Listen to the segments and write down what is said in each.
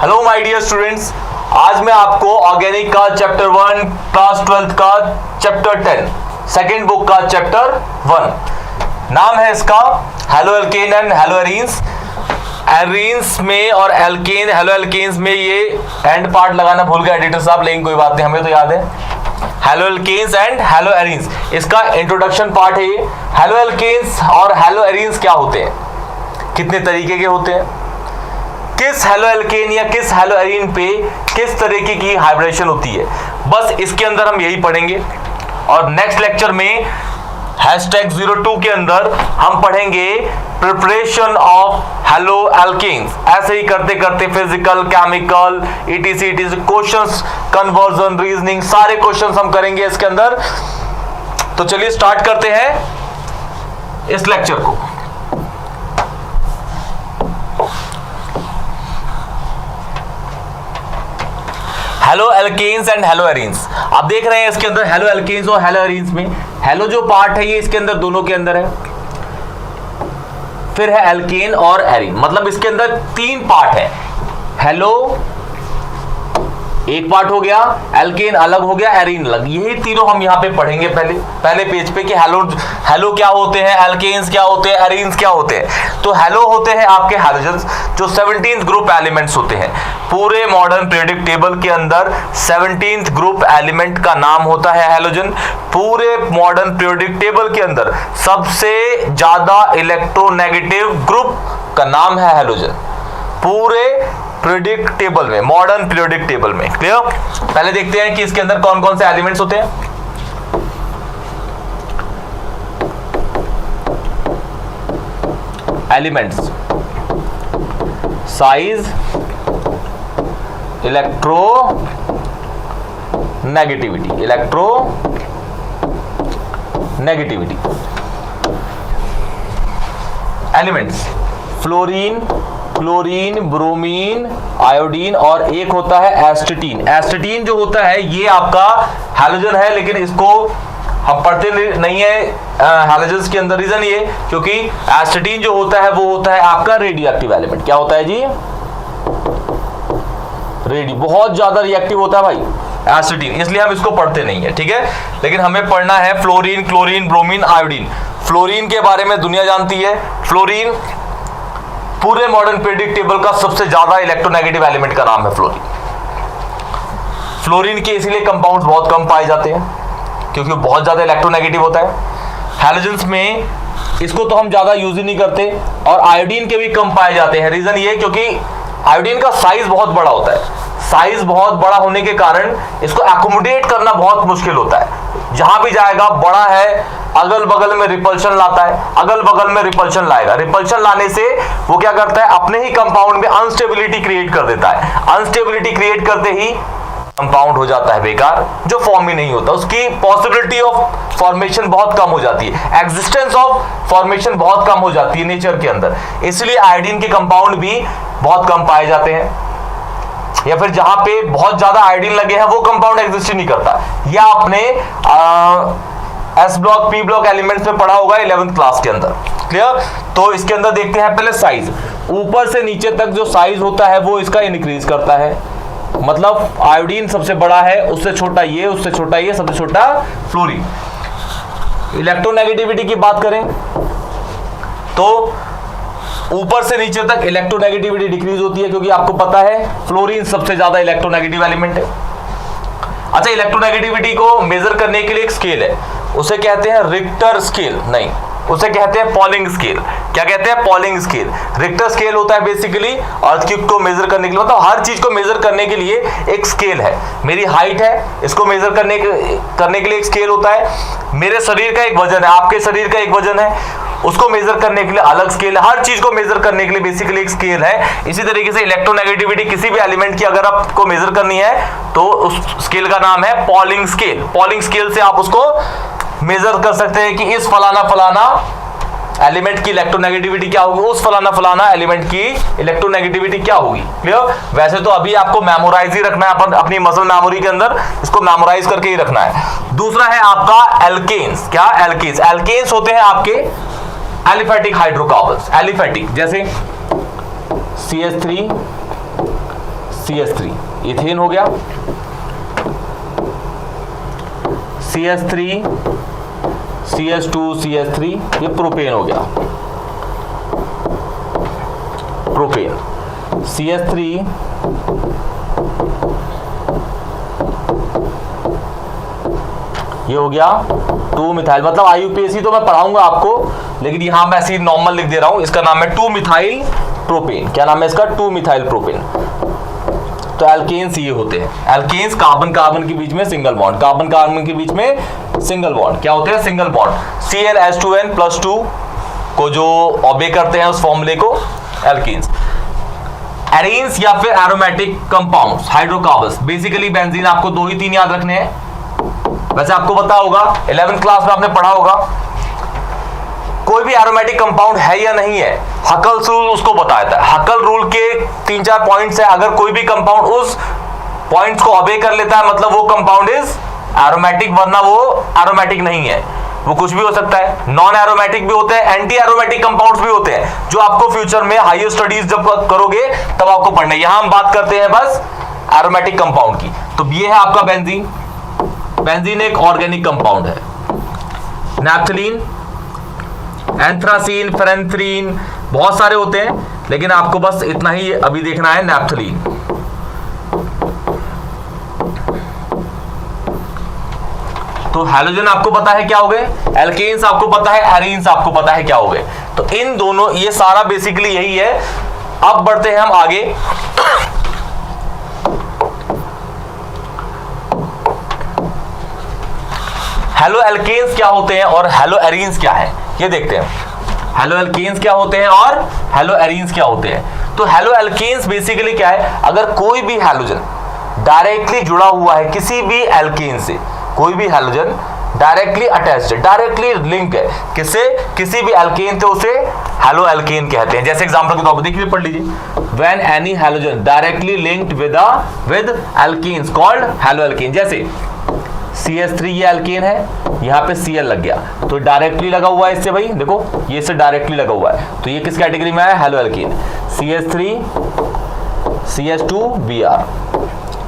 Hello my dear students, आज मैं आपको ऑर्गेनिक का चैप्टर 1 क्लास 12th का चैप्टर 10 सेकेंड बुक का चैप्टर 1 नाम है इसका halo alkane and hello arenes. Arenes में और एल्केन हेलो एल्केन्स में ये एंड पार्ट लगाना भूल गए एडिटर साहब, लेकिन कोई बात नहीं, हमें तो याद है। Haloalkanes and haloarenes इसका इंट्रोडक्शन पार्ट है ये। हेलो एल्केन्स और हेलो एरीन्स क्या होते हैं, कितने तरीके के होते हैं, किस हेलो एल्केन या किस हेलो एरीन पे किस तरीके की हाइब्रिडेशन होती है, बस इसके अंदर हम यही पढ़ेंगे। और नेक्स्ट लेक्चर में #02 के अंदर हम पढ़ेंगे प्रिपरेशन ऑफ हेलो एल्केन्स। ऐसे ही करते करते physical, chemical, ETC questions, conversion, reasoning, सारे क्वेश्चंस हम करेंगे इसके अंदर। तो चलिए स्टार्ट करते हैं इस लेक्चर को। Haloalkanes and haloarenes, आप देख रहे हैं इसके अंदर हेलो एल्केन्स और हेलो एरीन्स में हेलो जो पार्ट है ये इसके अंदर दोनों के अंदर है, फिर है एल्केन और एरीन, मतलब इसके अंदर 3 पार्ट है। हेलो एक पार्ट हो गया, एल्केन अलग हो गया, एरीन अलग, यही तीनों हम यहां पे पढ़ेंगे पहले पेज पे कि हेलो क्या होते हैं, एल्केन्स क्या होते हैं, एरीन्स क्या होते हैं। तो हेलो होते हैं आपके हैलोजन्स जो 17th ग्रुप एलिमेंट्स होते हैं। पूरे मॉडर्न पीरियोडिक टेबल के अंदर 17th ग्रुप एलिमेंट का नाम होता है हैलोजन। पूरे मॉडर्न पीरियोडिक टेबल के अंदर सबसे ज्यादा इलेक्ट्रोनेगेटिव ग्रुप का नाम है हैलोजन। पूरे पीरियोडिक टेबल में, मॉडर्न पीरियोडिक टेबल में, क्लियर। पहले देखते हैं कि इसके अंदर कौन कौन से एलिमेंट्स होते हैं। Elements, size, electro negativity, electro negativity. Elements fluorine, chlorine, bromine, iodine और एक होता है एस्टेटीन। एस्टेटीन जो होता है ये आपका हैलोजन है, लेकिन इसको हम पढ़ते नहीं है हैलोजन्स के अंदर। रीजन ये क्योंकि एस्टेटीन जो होता है वो होता है आपका रेडियो एक्टिव एलिमेंट। क्या होता है जी? रेडियो, बहुत ज्यादा रिएक्टिव होता है भाई एस्टेटीन, इसलिए हम इसको पढ़ते नहीं है, ठीक है। लेकिन हमें पढ़ना है fluorine, chlorine, bromine, iodine. Fluorine के बारे में दुनिया जानती है। फ्लोरीन पूरे मॉडर्न पीरियोडिक टेबल का सबसे ज्यादा इलेक्ट्रोनेगेटिव एलिमेंट का नाम है फ्लोरीन। फ्लोरीन के इसीलिए कंपाउंड्स बहुत कम पाए जाते हैं क्योंकि बहुत ज्यादा इलेक्ट्रोनेगेटिव होता है। हैलोजन्स में इसको तो हम ज्यादा यूज ही नहीं करते, और आयोडीन के भी कम पाए जाते हैं। रीजन ये क्योंकि आयोडीन का साइज बहुत बड़ा होता है। साइज बहुत बड़ा होने के कारण इसको एकोमोडेट करना बहुत मुश्किल होता है। जहां भी जाएगा बड़ा है, अगल बगल में रिपल्शन लाता है, अगल बगल में रिपल्शन लाएगा। रिपल्शन लाने से वो क्या करता है, अपने ही कंपाउंड में अनस्टेबिलिटी क्रिएट कर देता है। अनस्टेबिलिटी क्रिएट करते ही कंपाउंड हो जाता है बेकार, जो फॉर्म ही नहीं होता। उसकी पॉसिबिलिटी ऑफ फॉर्मेशन बहुत कम हो जाती है, एग्जिस्टेंस ऑफ फॉर्मेशन बहुत कम हो जाती है नेचर के अंदर। इसलिए आयोडीन के कंपाउंड भी बहुत कम पाए जाते हैं, या फिर जहां पे बहुत ज्यादा आयोडीन लगे हैं वो कंपाउंड एग्जिस्ट ही नहीं करता। या आपने S block, P block elements में पढ़ा होगा 11th क्लास के अंदर, क्लियर। तो इसके अंदर देखते हैं पहले साइज। ऊपर से नीचे तक जो साइज होता है वो इसका इंक्रीज करता है, मतलब आयोडीन सबसे बड़ा है, उससे छोटा ये, उससे छोटा ये, सबसे छोटा फ्लोरीन। इलेक्ट्रोनेगेटिविटी की बात करें तो ऊपर से नीचे तक इलेक्ट्रोनेगेटिविटी डिक्रीज होती है, क्योंकि आपको पता है फ्लोरीन सबसे ज्यादा इलेक्ट्रोनेगेटिव एलिमेंट है। अच्छा, इलेक्ट्रोनेगेटिविटी को मेजर करने के लिए एक स्केल है, उसे कहते हैं रिक्टर स्केल, नहीं उसे कहते हैं पॉलिंग स्केल। क्या कहते हैं? Polling scale. रिक्टर स्केल होता है बेसिकली अर्थक्वेक को मेजर करने के लिए, मतलब हर चीज को मेजर करने के लिए एक स्केल है। मेरी हाइट है, इसको मेजर करने के लिए एक स्केल होता है। मेरे शरीर का एक वजन है, आपके शरीर का एक वजन है, उसको मेजर करने के लिए अलग स्केल है। हर चीज को मेजर करने के लिए बेसिकली एक स्केल है। इसी तरीके से इलेक्ट्रोनेगेटिविटी किसी भी एलिमेंट की अगर आपको मेजर करनी है तो उस स्केल का नाम है पॉलिंग स्केल। पॉलिंग स्केल से आप उसको मेजर कर सकते हैं कि इस फलाना फलाना एलिमेंट की इलेक्ट्रोनेगेटिविटी क्या होगी, उस फलाना फलाना एलिमेंट की इलेक्ट्रोनेगेटिविटी क्या होगी, क्लियर। वैसे तो अभी आपको मेमोराइज ही रखना है, अपनी मसल मेमोरी के अंदर इसको मेमोराइज करके ही रखना है। दूसरा है आपका एल्केन्स। क्या? एल्केन्स। एल्केन्स होते हैं आपके एलिफैटिक हाइड्रोकार्बन्स। एलिफैटिक जैसे CH3 CH3 इथेन हो गया, CH3 CH2 CH3 ये प्रोपेन हो गया, प्रोपेन CH3 ये हो गया 2 मिथाइल। मतलब IUPAC तो मैं पढ़ाऊंगा आपको, लेकिन यहां मैं ऐसे ही नॉर्मल लिख दे रहा हूं। इसका नाम है 2 मिथाइल प्रोपेन। क्या नाम है इसका? 2 मिथाइल प्रोपेन। तो एल्केन्स ये होते हैं। एल्केन्स कार्बन कार्बन के बीच में सिंगल बॉन्ड, कार्बन कार्बन के बीच में सिंगल बॉन्ड क्या होते हैं? Single bond. CnH2n+2 को जो ओबे करते हैं उस फॉर्मूले को एल्केन्स। एरीन्स या फिर aromatic compounds, hydrocarbons. Basically benzene आपको 2 ही 3 याद रखने हैं। वैसे आपको पता होगा 11th क्लास में आपने पढ़ा होगा, कोई भी एरोमेटिक कंपाउंड है या नहीं है, हकल्स रूल उसको बताता है। हकल रूल के 3-4 पॉइंट्स है। अगर कोई भी कंपाउंड उस पॉइंट्स को ओबे कर लेता है मतलब वो कंपाउंड इज एरोमेटिक, वरना वो एरोमेटिक नहीं है। वो कुछ भी हो सकता है, नॉन एरोमेटिक भी होते हैं, एंटी एरोमेटिक कंपाउंड्स भी होते हैं, जो आपको फ्यूचर में हायर स्टडीज जब करोगे तब आपको पढ़ना है। यहां हम बात करते हैं बस एरोमेटिक कंपाउंड की। तो ये है आपका बेंजीन। बेंजीन एक ऑर्गेनिक कंपाउंड है। नैप्थलीन, एंथ्रासीन, फेरेंथ्रीन, बहुत सारे होते हैं, लेकिन आपको बस इतना ही अभी देखना है, नैप्थलीन। तो हैलोजन आपको पता है क्या हो गए, एल्केन्स आपको पता है, एरीन्स आपको पता है क्या हो गए। तो इन दोनों, ये सारा बेसिकली यही है। अब बढ़ते हैं हम आगे। हेलो एल्केन्स क्या होते हैं और हेलो एरीन्स क्या है, ये देखते हैं। हेलो एल्केन्स क्या होते हैं और हेलो एरीन्स क्या होते हैं। तो हेलो एल्केन्स बेसिकली क्या है, अगर कोई भी हैलोजन डायरेक्टली जुड़ा हुआ है किसी भी एल्केन से, कोई भी halogen directly attached, directly link है किससे, किसी भी एल्केन, तो उसे हेलो एल्केन कहते हैं। जैसे एग्जांपल के तौर पर देखिए, पढ़ लीजिए, when any halogen directly linked with alkanes called haloalkane. जैसे CH3 ये एल्केन है, यहाँ पे Cl लग गया तो डायरेक्टली लगा हुआ है इससे, भाई देखो ये इससे डायरेक्टली लगा हुआ है, तो ये किस कैटेगरी में आया? Halo alkane. CH3 CH2 Br,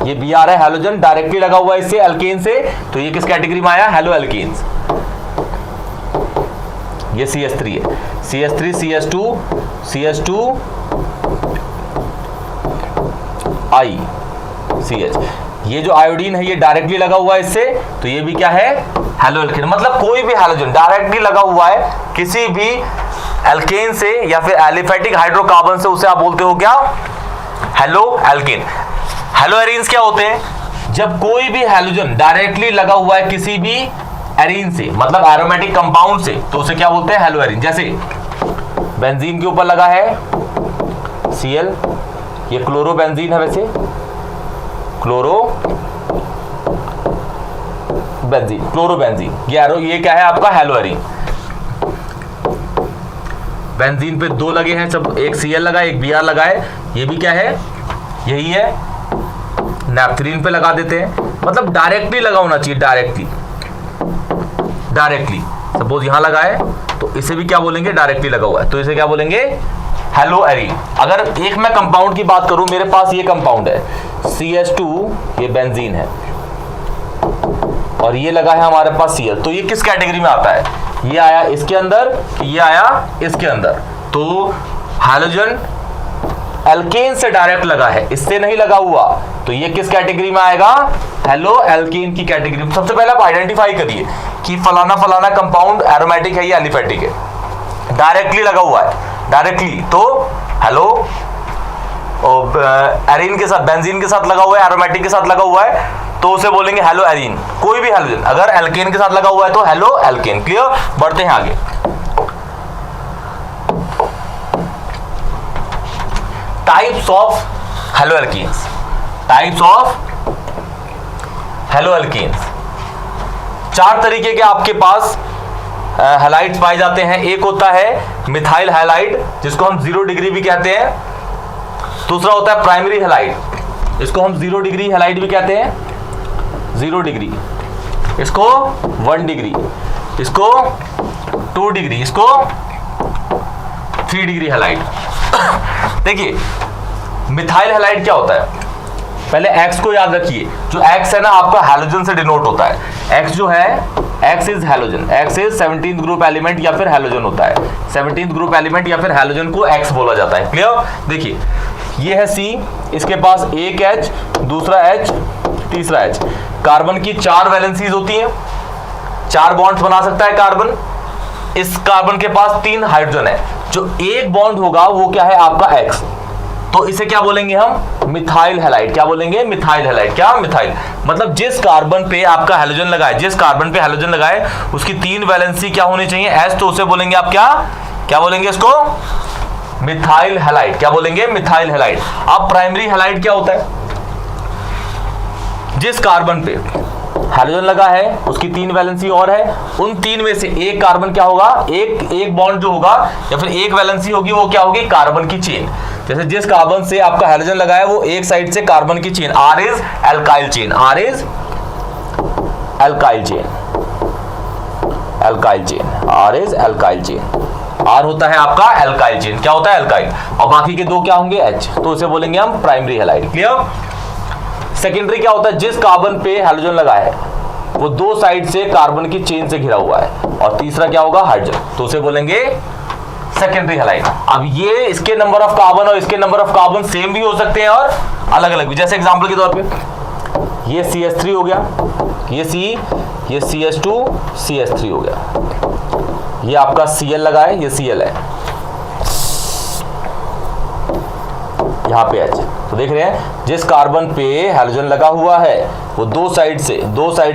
ये Br है, हैलोजन डायरेक्टली लगा हुआ है इससे एल्केन से, तो ये किस कैटेगरी में आया? Haloalkanes. ये CH3 है, CH3 CH2 I CH, ये जो आयोडीन है ये डायरेक्टली लगा हुआ है इससे, तो ये भी क्या है? Halo alkane. मतलब कोई भी हैलोजन डायरेक्टली लगा हुआ है किसी भी एल्केन से या फिर एलिफेटिक हाइड्रोकार्बन से, उसे आप बोलते हो क्या? Halo alkane. हेलो एरीन्स क्या होते हैं? जब कोई भी हैलोजन डायरेक्टली लगा हुआ है किसी भी एरीन से, मतलब एरोमेटिक कंपाउंड से, तो उसे क्या बोलते हैं? Hello arene. जैसे बेंजीन के ऊपर लगा है Cl, ये क्लोरो बेंजीन है, वैसे क्लोरो बेंजीन, ये क्या है आपका? Hello arene. बेंजीन पे 2 लगे हैं, सब एक Cl लगा है, एक Br लगा है, ये भी क्या है? यही है। नैप्थलीन पे लगा देते हैं, मतलब डायरेक्टली लगा होना चाहिए, डायरेक्टली। सपोज यहां लगा है तो इसे भी क्या बोलेंगे? डायरेक्टली लगा हुआ है, तो इसे क्या बोलेंगे? Hello arene. अगर एक मैं कंपाउंड की बात करूं, मेरे पास ये कंपाउंड है CH2, ये बेंजीन है, और ये लगा है हमारे पास Cl, तो ये किस कैटेगरी में आता है? ये आया इसके अंदर, ये आया इसके अंदर। तो हैलोजन एल्केन से डायरेक्ट लगा है, इससे नहीं लगा हुआ, तो ये किस कैटेगरी में आएगा? हेलो एल्केन की कैटेगरी में। सबसे पहले आप आइडेंटिफाई करिए कि फलाना फलाना कंपाउंड एरोमेटिक है या एलिफेटिक है, डायरेक्टली लगा हुआ है, डायरेक्टली, तो हेलो एरीन के साथ, बेंजीन के साथ लगा हुआ है, एरोमेटिक के साथ लगा हुआ है, तो उसे बोलेंगे हेलो एरीन। कोई भी हैलोजन अगर एल्केन के साथ लगा हुआ है तो हेलो एल्केन। क्लियर? बढ़ते हैं आगे। Types of haloalkanes, types of haloalkanes. 4 तरीके के आपके पास हैलाइड्स पाए जाते हैं। एक होता है मिथाइल हैलाइड, जिसको हम 0 डिग्री भी कहते हैं। दूसरा होता है प्राइमरी हैलाइड, इसको हम 0 डिग्री हैलाइड भी कहते हैं, 0 डिग्री, इसको 1 डिग्री, इसको 2 डिग्री, इसको 3 डिग्री हैलाइड। देखिए मिथाइल हैलाइड क्या होता है? पहले एक्स को याद रखिए, जो एक्स है ना आपका हैलोजन से डिनोट होता है। एक्स जो है, x is halogen, x is 17th group element या फिर हैलोजन होता है। 17th ग्रुप एलिमेंट या फिर हैलोजन को एक्स बोला जाता है। क्लियर? देखिए ये है सी, इसके पास एक एच, दूसरा एच, तीसरा एच। कार्बन की 4 वैलेंसीज होती हैं, 4 बॉन्ड्स बना सकता है कार्बन। इस कार्बन के पास 3 हाइड्रोजन है, जो एक बॉन्ड होगा वो क्या है आपका एक्स, तो इसे क्या बोलेंगे हम? Methyl halide. क्या बोलेंगे? Methyl halide. क्या? मिथाइल। मतलब जिस कार्बन पे आपका हैलोजन लगा है, जिस कार्बन पे हैलोजन लगा है उसकी 3 वैलेंसी क्या होनी चाहिए? एस, तो उसे बोलेंगे आप क्या बोलेंगे इसको? Methyl halide. क्या बोलेंगे? Methyl halide. अब प्राइमरी हैलाइड क्या होता है? जिस कार्बन पे हैलोजन लगा है उसकी 3 वैलेंसी और है, उन 3 में से एक कार्बन क्या होगा? एक बॉन्ड जो होगा या फिर एक वैलेंसी होगी वो क्या होगी? कार्बन की चेन। जैसे जिस कार्बन से आपका हैलोजन लगा है वो एक साइड से कार्बन की chain, R is alkyl chain, R is alkyl chain, alkyl chain, R is alkyl chain. R होता है आपका एल्काइल चेन। क्या होता है? एल्काइल। और बाकी के 2 क्या होंगे? एच, तो उसे बोलेंगे हम प्राइमरी हैलाइड। क्लियर? सेकेंडरी क्या होता है? जिस कार्बन पे हैलोजन लगा है वो 2 साइड से कार्बन की चेन से घिरा हुआ है, और तीसरा क्या होगा? हाइड्रोजन, तो उसे बोलेंगे सेकेंडरी हैलाइड। अब ये इसके नंबर ऑफ कार्बन और इसके नंबर ऑफ कार्बन सेम भी हो सकते हैं और अलग अलग भी। जैसे एग्जांपल के तौर पे ये CH3 हो गया, ये C, ये CH2 CH3 हो गया, ये आपका Cl लगा है, ये Cl है, यहाँ पे H। तो देख रहे हैं जिस कार्बन पे हैलोजन लगा हुआ है वो 2 साइड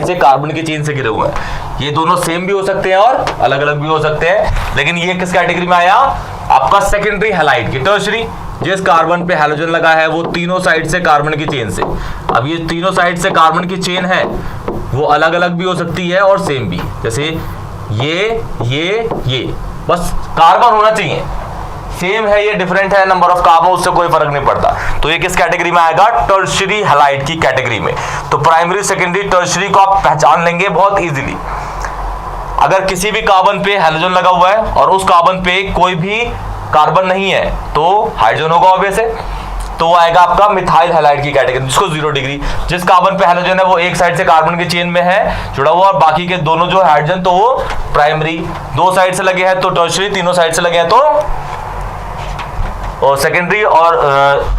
से कार्बन की चेन से घिरे हुए हैं। ये दोनों सेम भी हो सकते हैं और अलग अलग भी हो सकते हैं, लेकिन ये किस कैटेगरी में आया? आपका सेकेंडरी हैलाइड की। टर्शरी, जिस कार्बन पे हैलोजन लगा है वो तीनों साइड से कार्बन की चेन से। अब ये तीनों साइड से कार्बन की चेन है वो अलग अलग भी हो सकती है और सेम भी। जैसे ये बस कार्बन होना चाहिए, सेम है ये डिफरेंट है नंबर ऑफ कार्बन, उससे कोई फर्क नहीं पड़ता। तो ये किस कैटेगरी में आएगा? टर्शियरी हैलाइड की कैटेगरी में। तो प्राइमरी, सेकेंडरी, टर्शियरी को आप पहचान लेंगे बहुत इजीली। अगर किसी भी कार्बन पे हैलोजन लगा हुआ है और उस कार्बन पे कोई भी कार्बन नहीं है तो हाइड्रोजन होगा ऑब्वियस है, तो वो आएगा आपका मिथाइल हैलाइड की कैटेगरी, जिसको 0 डिग्री। जिस कार्बन पे हैलोजन है वो एक साइड से कार्बन की चेन में है जुड़ा हुआ, और बाकी के दोनों जो हाइड्रोजन तो वो प्राइमरी। 2 साइड से लगे हैं तो टर्शियरी, तीनों साइड से लगे हैं तो सेकेंडरी, और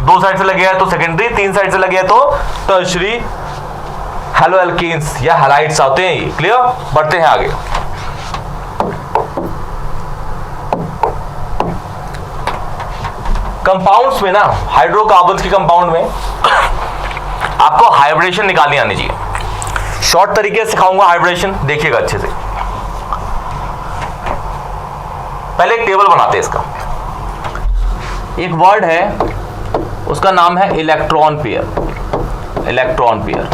2 साइड से लगे हैं तो सेकेंडरी, 3 साइड से लगे हैं तो टर्शियरी हैलो एल्केन्स या हैलाइड्स आते हैं। क्लियर? बढ़ते हैं आगे। कंपाउंड्स में ना, हाइड्रोकार्बन्स के कंपाउंड में आपको हाइब्रिडेशन निकालनी आनी चाहिए। शॉर्ट तरीके से सिखाऊंगा हाइब्रिडेशन, देखिएगा अच्छे से। पहले एक टेबल बनाते हैं इसका। एक वर्ड है उसका नाम है electron pair. Electron pair,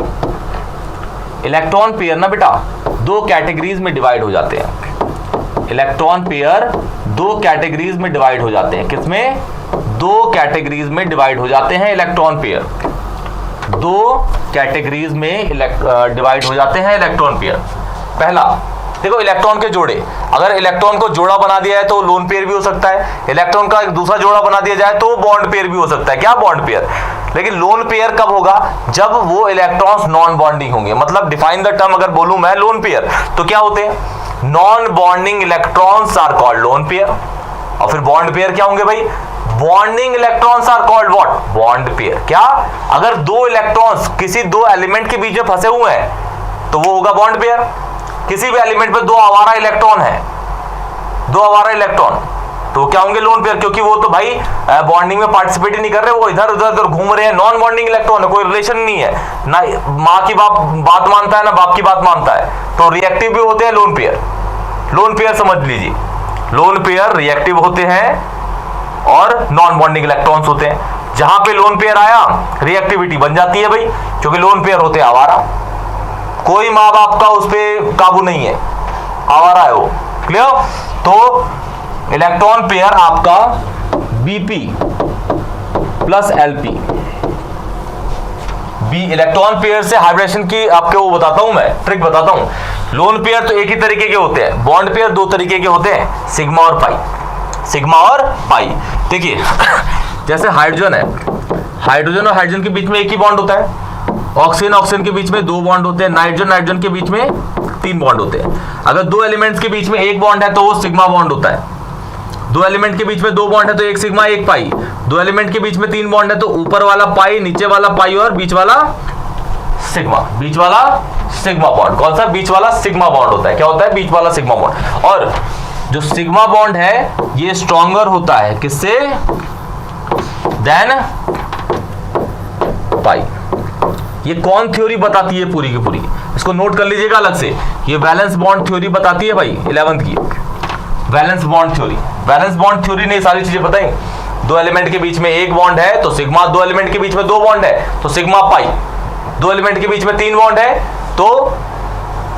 electron pair ना बेटा 2 कैटेगरीज में डिवाइड हो जाते हैं। इलेक्ट्रॉन पेयर 2 कैटेगरीज में डिवाइड हो जाते हैं। किसमें? 2 कैटेगरीज में डिवाइड हो जाते हैं इलेक्ट्रॉन पेयर। 2 कैटेगरीज में डिवाइड हो जाते हैं इलेक्ट्रॉन पेयर। पहला देखो, इलेक्ट्रॉन के जोड़े। अगर इलेक्ट्रॉन को जोड़ा बना दिया है तो लोन पेयर भी हो सकता है। इलेक्ट्रॉन का एक दूसरा जोड़ा बना दिया जाए तो बॉन्ड पेयर भी हो सकता है। क्या? Bond pair. लेकिन लोन पेयर कब होगा? जब वो इलेक्ट्रॉन्स नॉन बॉन्डिंग होंगे। मतलब डिफाइन द टर्म अगर बोलूं मैं लोन पेयर तो क्या होते हैं? Non bonding electrons are called lone pair. और फिर बॉन्ड पेयर क्या होंगे भाई? Bonding electrons are called what? Bond pair. क्या? अगर 2 इलेक्ट्रॉन्स किसी 2 एलिमेंट के बीच में फंसे हुए हैं तो वो होगा बॉन्ड पेयर। किसी भी एलिमेंट पे 2 आवारा इलेक्ट्रॉन है, 2 आवारा इलेक्ट्रॉन, तो क्या होंगे? Lone pair. क्योंकि वो तो भाई बॉन्डिंग में पार्टिसिपेट ही नहीं कर रहे, वो इधर उधर घूम रहे हैं। नॉन बॉन्डिंग इलेक्ट्रॉन है, कोई रिलेशन नहीं है, ना माँ की बात मानता है ना बाप की बात मानता है, तो रिएक्टिव भी होते हैं लोन पेयर। लोन पेयर समझ लीजिए, लोन पेयर रिएक्टिव होते हैं और नॉन बॉन्डिंग इलेक्ट्रॉन्स होते हैं। जहां पे लोन पेयर आया रिएक्टिविटी बन जाती है भाई, क्योंकि लोन पेयर होते हैं आवारा। कोई माँ बाप का उस पर काबू नहीं है, आवारा है वो। क्लियर? तो इलेक्ट्रॉन पेयर आपका Bp plus Lp। B electron pair से हाइब्रिडेशन की आपको वो बताता हूं मैं, ट्रिक बताता हूं। लोन पेयर तो एक ही तरीके के होते हैं, बॉन्ड पेयर 2 तरीके के होते हैं, सिग्मा और पाई। सिग्मा और पाई। देखिए जैसे हाइड्रोजन है, हाइड्रोजन और हाइड्रोजन के बीच में एक ही बॉन्ड होता है, ऑक्सीजन ऑक्सीजन के बीच में 2 बॉन्ड होते हैं, नाइट्रोजन नाइट्रोजन के बीच में 3 बॉन्ड होते हैं। अगर 2 एलिमेंट्स के बीच में एक बॉन्ड है तो वो सिग्मा बॉन्ड होता है। 2 एलिमेंट के बीच में 2 बॉन्ड है तो एक सिग्मा एक पाई। 2 एलिमेंट के बीच में 3 बॉन्ड है तो ऊपर वाला पाई, नीचे वाला पाई और बीच वाला सिग्मा। बीच वाला सिग्मा बॉन्ड, कौन सा? बीच वाला सिग्मा बॉन्ड होता है। क्या होता है? बीच वाला सिग्मा बॉन्ड। और जो सिग्मा बॉन्ड है ये स्ट्रॉन्गर होता है किससे? Than pi. ये कौन थ्योरी बताती है? पूरी की पूरी इसको नोट कर लीजिएगा अलग से। ये वैलेंस बॉन्ड थ्योरी बताती है भाई 11th की valence bond theory. Valence bond theory ने सारी चीजें बताई। 2 एलिमेंट के बीच में एक बॉन्ड है तो सिग्मा, 2 एलिमेंट के बीच में 2 बॉन्ड है तो सिग्मा पाई, 2 एलिमेंट के बीच में 3 बॉन्ड है तो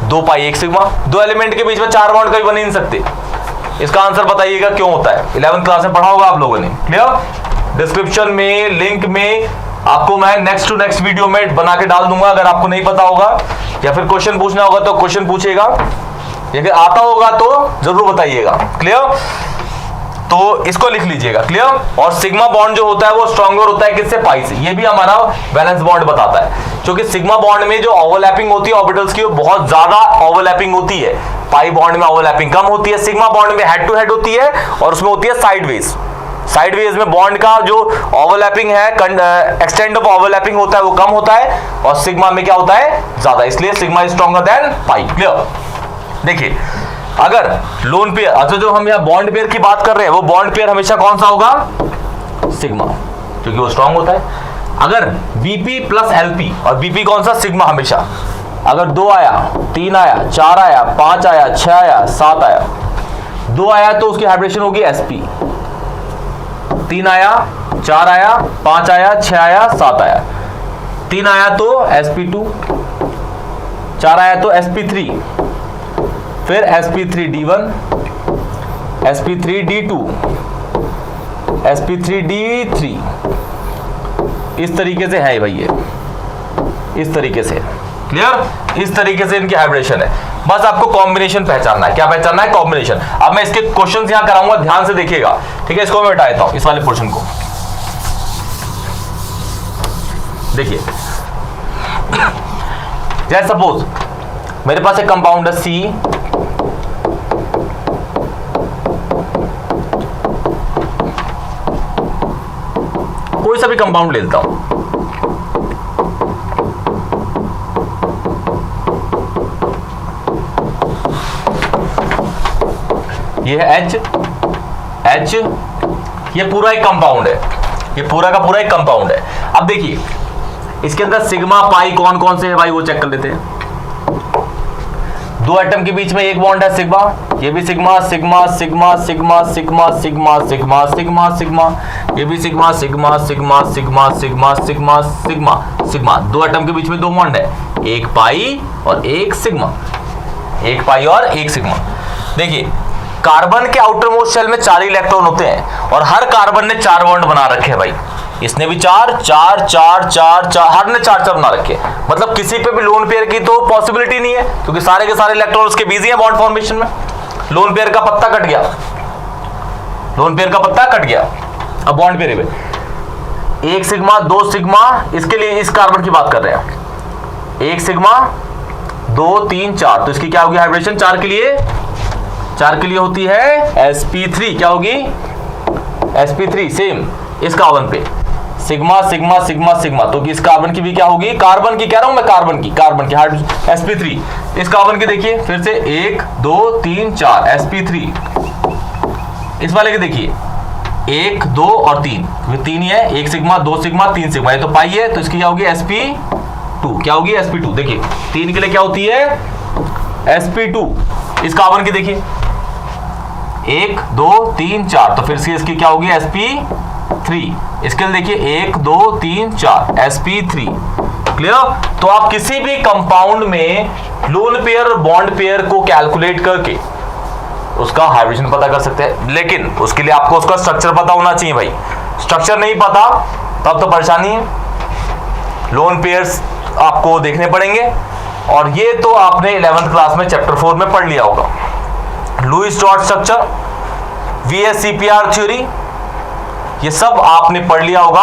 2 पाई 1 सिग्मा, 2 एलिमेंट के बीच में 4 बॉन्ड कभी बन ही नहीं सकते। इसका आंसर बताइएगा क्यों होता है? 11th क्लास में पढ़ा होगा आप लोगों ने। क्लियर? डिस्क्रिप्शन में लिंक में आपको मैं नेक्स्ट टू नेक्स्ट वीडियो में बना के डाल दूंगा। अगर आपको नहीं पता होगा या फिर क्वेश्चन पूछना होगा तो क्वेश्चन पूछेगा, या फिर आता होगा तो जरूर बताइएगा। क्लियर? तो इसको लिख लीजिएगा। क्लियर? और सिग्मा बॉन्ड जो होता है वो स्ट्रॉन्गर होता है किससे? पाई से। ये भी हमारा वैलेंस बॉन्ड बताता है, क्योंकि सिग्मा बॉन्ड में जो ओवरलैपिंग होती है ऑर्बिटल्स की वो बहुत ज्यादा ओवरलैपिंग होती है। पाई बॉन्ड में ओवरलैपिंग कम होती है। सिग्मा बॉन्ड में हेड टू हेड होती है और उसमें होती है साइडवेज। साइडवेज में बॉन्ड का जो ओवरलैपिंग है, एक्सटेंड ऑफ ओवरलैपिंग होता है वो कम होता है, और सिग्मा में क्या होता है? ज्यादा। इसलिए sigma is stronger than pi. Clear? देखिए, अगर लोन पेयर, अच्छा जो हम यहाँ बॉन्ड पेयर की बात कर रहे हैं वो बॉन्ड पेयर हमेशा कौन सा होगा? सिग्मा, क्योंकि वो स्ट्रॉन्ग होता है। अगर बीपी प्लस एलपी, और बीपी कौन सा? सिग्मा हमेशा। अगर 2 आया, 3 आया, 4 आया, 5 आया, 6 आया, 7 आया, 2 आया तो उसकी हाइब्रिडेशन होगी एसपी। 3 आया, 4 आया, 5 आया, 6 आया, 7 आया, 3 आया तो sp2, 4 आया तो sp3, फिर sp3d1, sp3d2, sp3d3। इस तरीके से है भाई, ये इस तरीके से। क्लियर? इस तरीके से इनकी हाइब्रिडेशन है। बस आपको कॉम्बिनेशन पहचानना है। क्या पहचानना है? कॉम्बिनेशन। अब मैं इसके क्वेश्चंस यहां कराऊंगा, ध्यान से देखिएगा। ठीक है? इसको मैं हटा देता हूं, इस वाले पोर्शन को। देखिए, जैसे सपोज मेरे पास एक कंपाउंड है C, कोई सा भी कंपाउंड ले लेता हूं। ये है H, ये पूरा एक कंपाउंड है, ये पूरा का पूरा एक कंपाउंड है। अब देखिए इसके अंदर सिग्मा पाई कौन कौन से है भाई, वो चेक कर लेते हैं। 2 एटम के बीच में एक बॉन्ड है सिग्मा, ये भी sigma sigma sigma sigma sigma sigma sigma sigma sigma, ये भी sigma sigma sigma sigma sigma sigma sigma sigma. 2 atom के बीच में 2 बॉन्ड है, एक पाई और एक सिग्मा, एक पाई और एक सिग्मा। देखिए कार्बन के आउटर मोस्ट शेल में 4 इलेक्ट्रॉन होते हैं और हर कार्बन ने 4 बॉन्ड बना रखे हैं भाई। इसने भी 4 4 4 4 4, हर ने 4 4 बना रखे हैं। मतलब किसी पे भी लोन पेयर की तो पॉसिबिलिटी नहीं है, क्योंकि सारे के सारे इलेक्ट्रॉन उसके बिजी हैं बॉन्ड फॉर्मेशन में। लोन पेयर का पत्ता कट गया, लोन पेयर का पत्ता कट गया। अब बॉन्ड पेयर पे 1 सिग्मा 2 सिग्मा, इसके लिए इस कार्बन की बात कर रहे हैं। 1 सिग्मा 2 3 4, तो इसकी क्या होगी हाइब्रिडेशन? 4 के लिए होती है sp3। क्या होगी? sp3। सेम इस कार्बन पे सिग्मा सिग्मा सिग्मा सिग्मा, तो इस कार्बन की भी क्या होगी? कार्बन की कह रहा हूं मैं, कार्बन की sp3। इस कार्बन के देखिए फिर से 1 2 3 4 sp3। इस वाले के देखिए 1 2 और 3, 3 ही है। 1 सिग्मा 2 सिग्मा 3 सिग्मा, ये तो पाई है, तो इसकी क्या होगी? sp2। क्या होगी? sp2। देखिए 3 के लिए क्या होती है? sp2। इस कार्बन की देखिए 1 2 3 4, तो फिर से इसकी क्या होगी? sp3। इसके लिए देखिए 1 2 3 4 sp3। क्लियर? तो आप किसी भी कंपाउंड में लोन पेयर और बॉन्ड पेयर को कैलकुलेट करके उसका हाइब्रिडेशन पता कर सकते हैं, लेकिन उसके लिए आपको उसका स्ट्रक्चर पता होना चाहिए भाई। स्ट्रक्चर नहीं पता तब तो परेशानी है। लोन पेयर्स आपको देखने पड़ेंगे, और ये तो आपने 11th क्लास में चैप्टर 4 में पढ़ लिया होगा। Lewis Stuart structure, VSEPR theory, ये सब आपने पढ़ लिया होगा।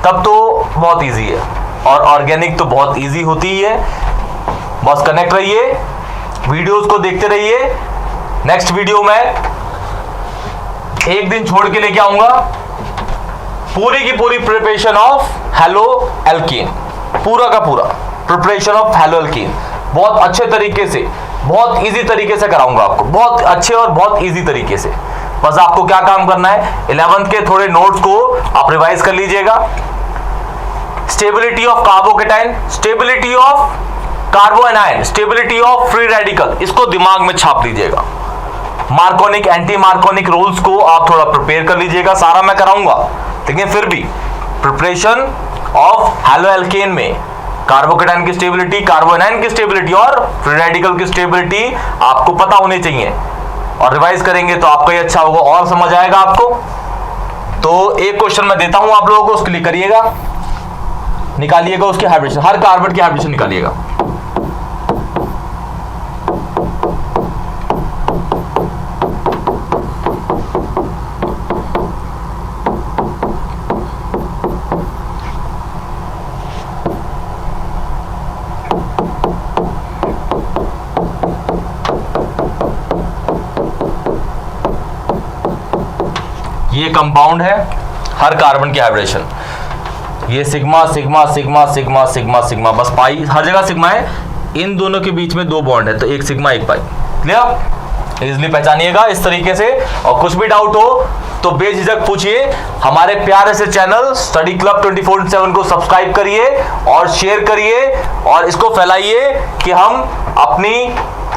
तब तो बहुत इजी है, और ऑर्गेनिक तो बहुत इजी होती ही है। बस कनेक्ट रहिए, वीडियोस को देखते रहिए। नेक्स्ट वीडियो में एक दिन छोड़ के लेके आऊंगा पूरी की पूरी प्रिपरेशन ऑफ हैलो एल्कीन, पूरा का पूरा प्रिपरेशन ऑफ हैलो एल्कीन, बहुत अच्छे तरीके से, बहुत इजी तरीके से कराऊंगा आपको, बहुत अच्छे और बहुत इजी तरीके से। बस आपको क्या काम करना है, 11th के थोड़े नोट्स को आप रिवाइज कर लीजिएगा। Stability of carbocation, stability of carbanion, stability of free radical, इसको दिमाग में छाप लीजिएगा। मार्कोनिक, एंटी मार्कोनिक रूल्स को आप थोड़ा प्रिपेयर कर लीजिएगा। सारा मैं कराऊंगा, लेकिन फिर भी प्रिपरेशन ऑफ हैलो एल्केन में कार्बोकेटाइन की स्टेबिलिटी, कार्बोएनाइन की स्टेबिलिटी और फ्री रेडिकल की स्टेबिलिटी आपको पता होनी चाहिए, और रिवाइज करेंगे तो आपका ही अच्छा होगा और समझ आएगा आपको। तो एक क्वेश्चन मैं देता हूं आप लोगों को, उसके लिए करिएगा, निकालिएगा उसकी हाइब्रिडेशन, हर कार्बन की हाइब्रिडेशन निकालिएगा। ये कंपाउंड है, हर कार्बन की हाइब्रिडेशन, ये sigma sigma sigma sigma sigma sigma, बस पाई हर जगह सिग्मा है। इन दोनों के बीच में दो बॉन्ड है, तो एक सिग्मा एक पाई। क्लियर? इजीली पहचानिएगा इस तरीके से। और कुछ भी डाउट हो तो बेझिझक पूछिए। हमारे प्यारे से चैनल स्टडी क्लब 24/7 को सब्सक्राइब करिए और शेयर करिए और इसको फैलाइए कि हम अपनी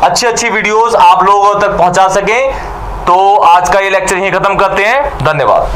अच्छी अच्छी वीडियोस आप लोगों तक पहुंचा सकें। तो आज का ये लेक्चर यहीं खत्म करते हैं। धन्यवाद।